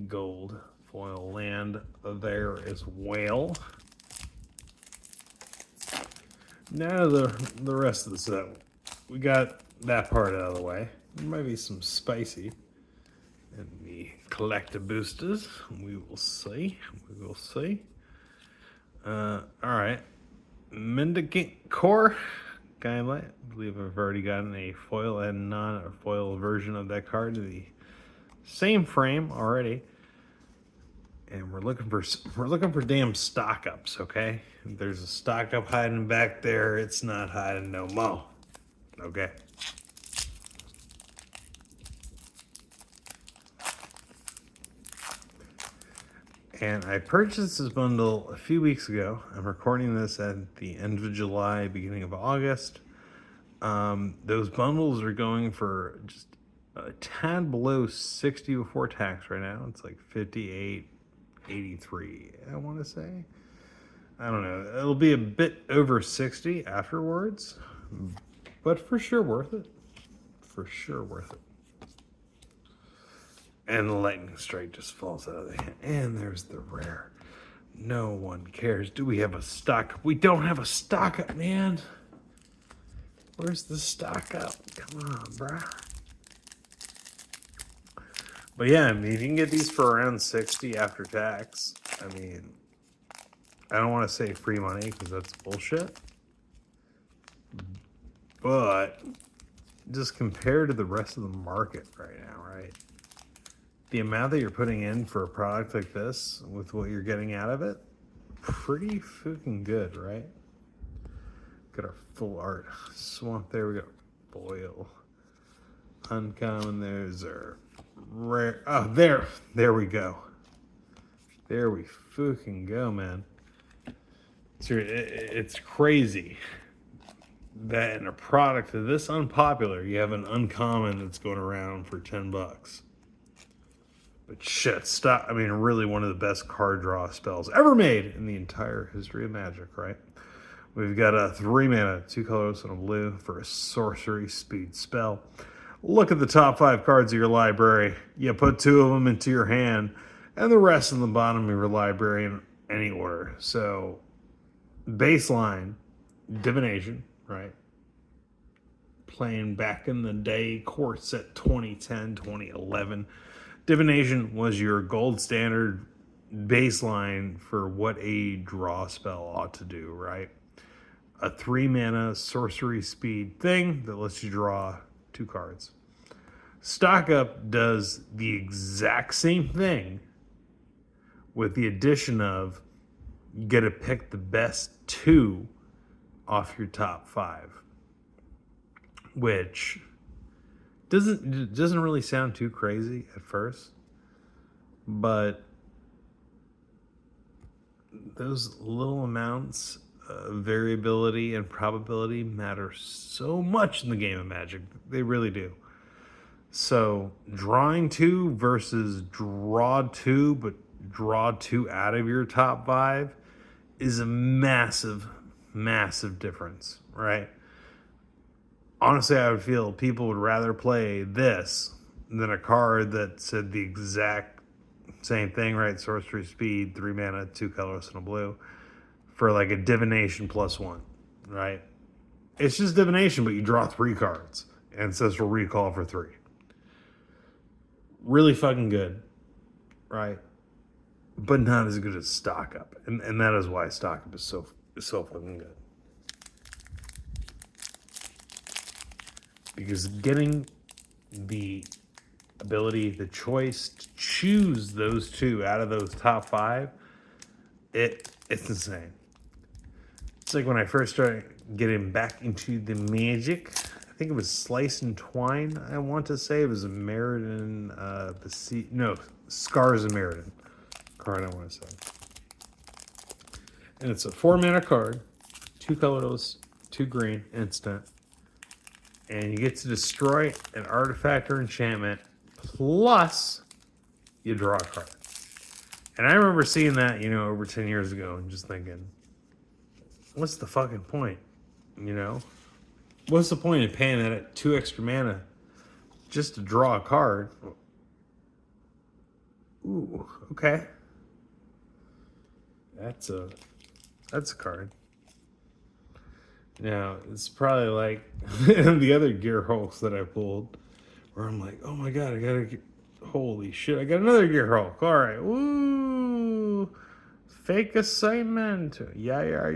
gold foil land there as well. Now the rest of the set. We got that part out of the way. There might be some spicy in the collector boosters. We will see. We will see. Alright. Mendicant Core Guidelight. I believe I've already gotten a foil and non-foil version of that card to the same frame already. And we're looking for damn stock ups, okay? If there's a stock up hiding back there, it's not hiding no more. Okay. And I purchased this bundle a few weeks ago. I'm recording this at the end of July, beginning of August. Those bundles are going for just a tad below 60 before tax right now. It's like 58.83, I want to say. I don't know. It'll be a bit over 60 afterwards, but for sure worth it. For sure worth it. And the lightning strike just falls out of the hand. And there's the rare. No one cares. Do we have a stock up? We don't have a stock up, man. Where's the stock up? Come on, bruh. But yeah, I mean, you can get these for around 60 after tax. I mean, I don't want to say free money because that's bullshit. But just compared to the rest of the market right now, right? The amount that you're putting in for a product like this with what you're getting out of it, pretty fucking good, right? Got our full art swamp. There we go. Foil. Uncommon. There's our rare. Oh, there we go. There we fucking go, man. It's crazy that in a product this unpopular, you have an uncommon that's going around for $10. But shit, stop. I mean, really one of the best card draw spells ever made in the entire history of Magic, right? We've got a 3 mana, 2 colors, and a blue for a sorcery speed spell. Look at the top 5 cards of your library. You put 2 of them into your hand, and the rest in the bottom of your library in any order. So, baseline, divination, right? Playing back in the day, core set 2010, 2011. Divination was your gold standard baseline for what a draw spell ought to do, right? A 3 mana sorcery speed thing that lets you draw 2 cards. Stock Up does the exact same thing with the addition of you get to pick the best 2 off your top 5, which doesn't really sound too crazy at first, but those little amounts of variability and probability matter so much in the game of Magic. They really do. So drawing 2 versus draw 2, but draw 2 out of your top 5 is a massive, massive difference, right? Honestly, I would feel people would rather play this than a card that said the exact same thing, right? Sorcery speed, 3 mana, 2 colors, and a blue for like a divination +1, right? It's just divination, but you draw 3 cards. Ancestral Recall for 3. Really fucking good, right? But not as good as Stock Up. And that is why Stock Up is so fucking good. Because getting the ability, the choice to choose those 2 out of those top 5, it's insane. It's like when I first started getting back into the Magic, I think it was Slice and Twine, I want to say. It was a Meriden, Scars of Meriden card, I want to say. And it's a 4 mana card, 2 colorless, 2 green, instant. And you get to destroy an artifact or enchantment, plus you draw a card. And I remember seeing that, over 10 years ago and just thinking, what's the fucking point? What's the point in paying that at 2 extra mana just to draw a card? Ooh, okay. That's a card. Now, it's probably like the other Gear Hulks that I pulled, where I'm like, oh my god, I gotta get, holy shit, I got another Gear Hulk. All right, woo, fake assignment, yar.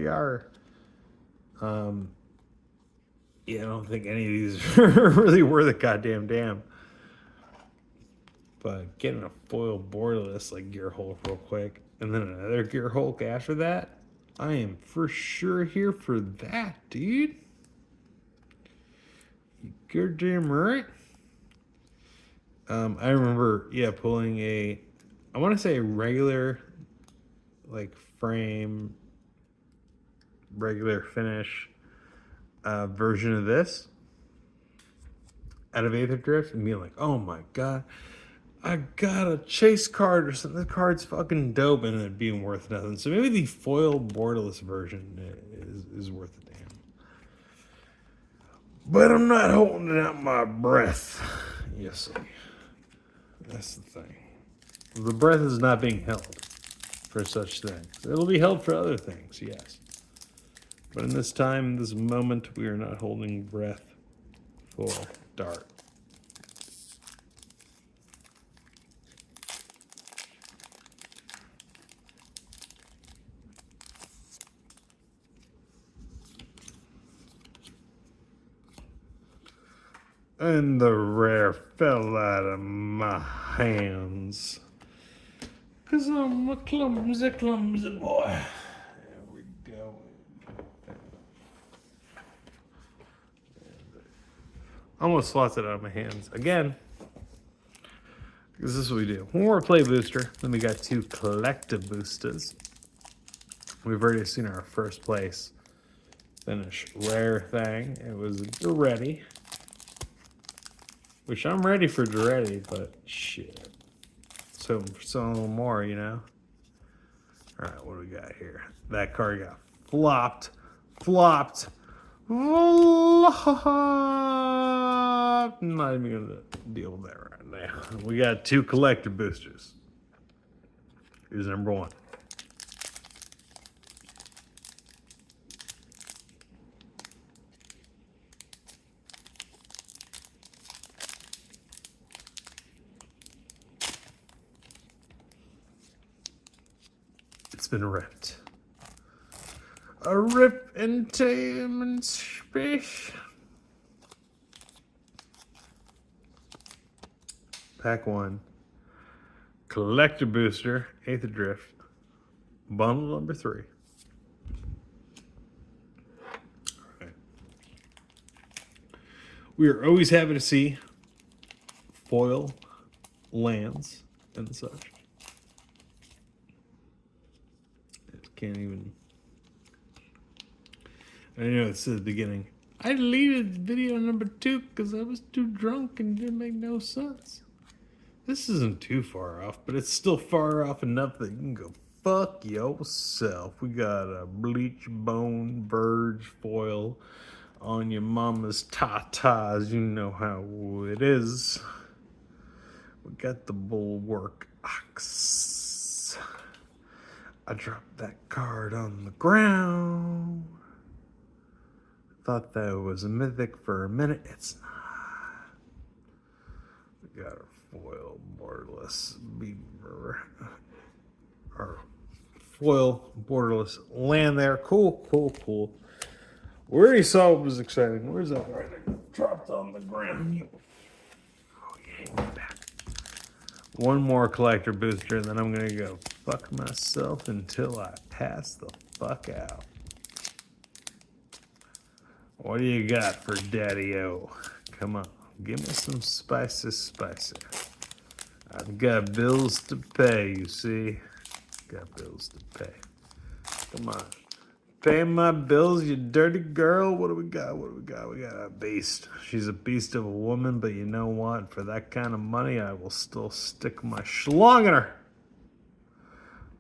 Yeah, I don't think any of these are really worth a goddamn damn. But getting a foil borderless like Gear Hulk real quick, and then another Gear Hulk after that, I am for sure here for that, dude. You goddamn right. I remember, yeah, pulling I want to say a regular, like frame, regular finish version of this out of Aetherdrift and being like, oh my god, I got a chase card or something. The card's fucking dope, and it being worth nothing. So maybe the foil borderless version is worth a damn. But I'm not holding out my breath. You see. That's the thing. The breath is not being held for such things. It'll be held for other things, yes. But in this time, this moment, we are not holding breath for Dart. And the rare fell out of my hands. 'Cause I'm a clumsy boy. There we go. Almost slots it out of my hands. Again. Because this is what we do. One more play booster. Then we got 2 collective boosters. We've already seen our first place finish rare thing. It was Duretti. Which I'm ready for Duretti, but shit. So a little more, you know? Alright, what do we got here? That card got flopped. I'm not even gonna deal with that right now. We got 2 collector boosters. Here's number 1. It's been ripped. A rip in time and space. Pack 1. Collector booster, Aetherdrift. Bundle number 3. Alright. We are always happy to see foil lands and such. Can't even. I know it's at the beginning. I deleted video number 2 because I was too drunk and didn't make no sense. This isn't too far off, but it's still far off enough that you can go fuck yourself. We got a bleach bone verge foil on your mama's tatas. You know how it is. We got the bulwark ox. I dropped that card on the ground. Thought that was a mythic for a minute. It's not. We got our foil borderless beaver. Our foil borderless land there. Cool. We already saw what was exciting. Where's that right? I dropped on the ground. Oh yeah, back. One more collector booster, and then I'm gonna go fuck myself until I pass the fuck out. What do you got for Daddy-O? Come on, give me some spicy. I've got bills to pay, you see. Got bills to pay. Come on. Pay my bills, you dirty girl. What do we got? We got a beast. She's a beast of a woman, but you know what? For that kind of money, I will still stick my schlong in her.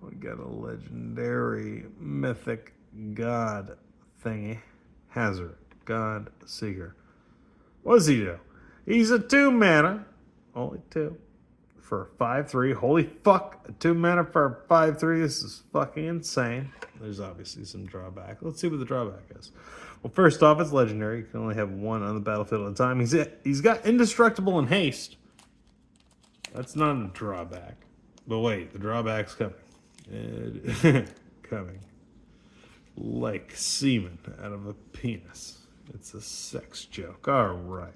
We got a legendary, mythic god thingy. Hazard. God Seeker. What does he do? He's a 2 mana. Only 2. for a 5/3. Holy fuck, a 2 mana for a 5/3. This is fucking insane. There's obviously some drawback. Let's see what the drawback is. Well, first off, it's legendary. You can only have one on the battlefield at a time. He's got indestructible and haste. That's not a drawback. But wait, the drawback's coming. Coming. Like semen out of a penis. It's a sex joke. All right.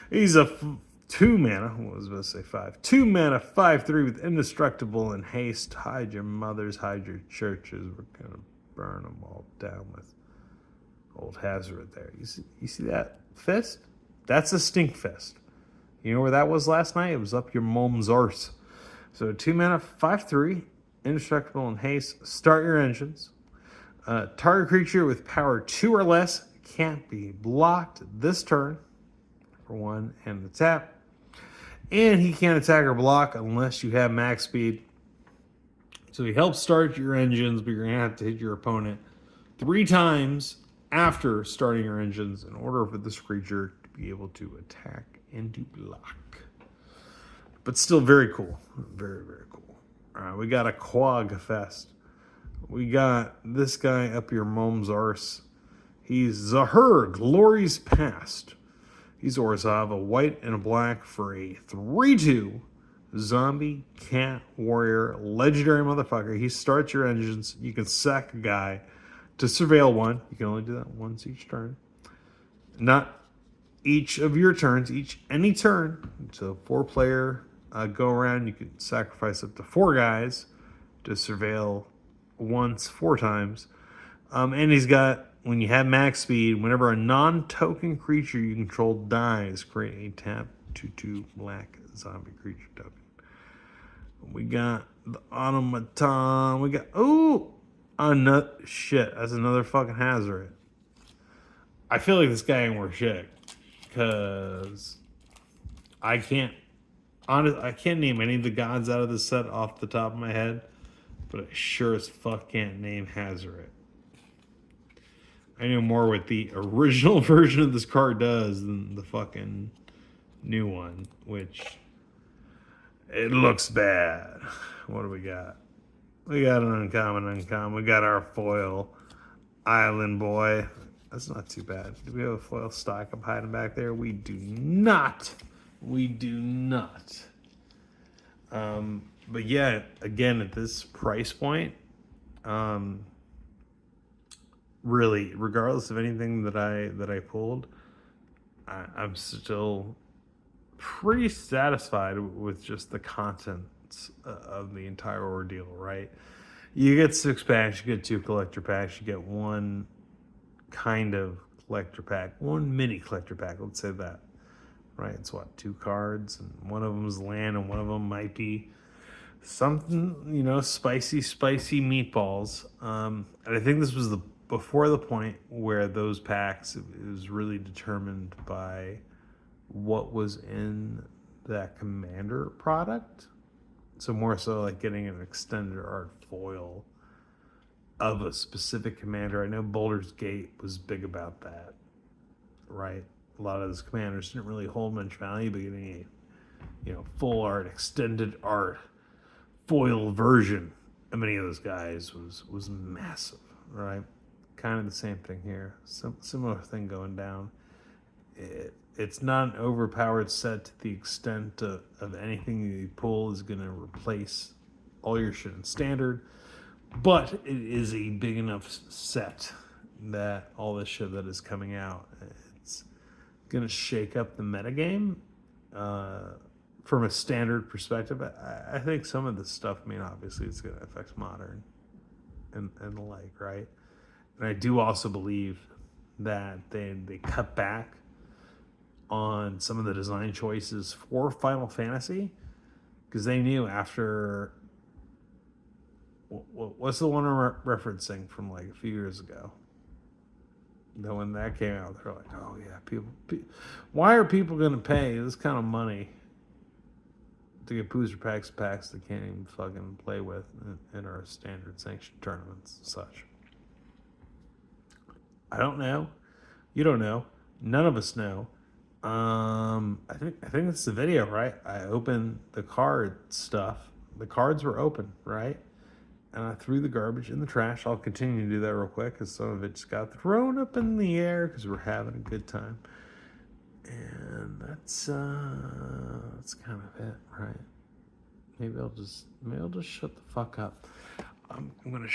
He's a 2 mana. What was I supposed to say 5? 2 mana, 5/3 with indestructible and haste. Hide your mothers, hide your churches. We're going to burn them all down with old Hazard there. You see that fist? That's a stink fist. You know where that was last night? It was up your mom's arse. So 2 mana, 5/3, indestructible and haste. Start your engines. Target creature with power 2 or less can't be blocked this turn for 1 and the tap. And he can't attack or block unless you have max speed. So he helps start your engines, but you're going to have to hit your opponent 3 times after starting your engines in order for this creature to be able to attack and to block. But still very cool. Very, very cool. All right, we got a Quag Fest. We got this guy up your mom's arse. He's Zahur, Glory's Past. He's Orzhov, a white and a black for a 3/2 zombie cat warrior, legendary motherfucker. He starts your engines. You can sack a guy to surveil 1. You can only do that once each turn. Not each of your turns, any turn. So 4-player go around. You can sacrifice up to 4 guys to surveil once 4 times. And he's got, when you have max speed, whenever a non-token creature you control dies, create a tap 2/2 black zombie creature token. We got the automaton. We got shit. That's another fucking Hazard. I feel like this guy ain't worth shit because I can't name any of the gods out of this set off the top of my head, but I sure as fuck can't name Hazard. I know more what the original version of this card does than the fucking new one, which it looks bad. What do we got? We got an uncommon. We got our foil Island Boy. That's not too bad. Do we have a foil stock up hiding back there? We do not. But yeah, again, at this price point, really, regardless of anything that I pulled, I'm still pretty satisfied with just the contents of the entire ordeal, right? You get 6 packs, you get 2 collector packs, you get 1 kind of collector pack, 1 mini collector pack, let's say that, right? It's 2 cards, and one of them is land, and one of them might be something, spicy meatballs. And I think this was before the point where those packs, it was really determined by what was in that commander product. So more so like getting an extended art foil of a specific commander. I know Baldur's Gate was big about that, right? A lot of those commanders didn't really hold much value, but getting a full art, extended art foil version of many of those guys was massive, right? Kind of the same thing here. Similar thing going down. It's not an overpowered set to the extent of anything you pull is going to replace all your shit in standard, but it is a big enough set that all this shit that is coming out, it's going to shake up the metagame. From a standard perspective, I think some of this stuff, obviously it's going to affect modern and the like, right? And I do also believe that they cut back on some of the design choices for Final Fantasy because they knew after what's the one I'm referencing from like a few years ago, that when that came out, they're like, oh yeah, people why are people going to pay this kind of money to get booster packs they can't even fucking play with in our standard sanctioned tournaments and such? I don't know. You don't know. None of us know. I think it's the video, right? I opened the card stuff. The cards were open, right? And I threw the garbage in the trash. I'll continue to do that real quick because some of it just got thrown up in the air because we're having a good time. And that's kind of it, right? Maybe I'll just shut the fuck up. I'm gonna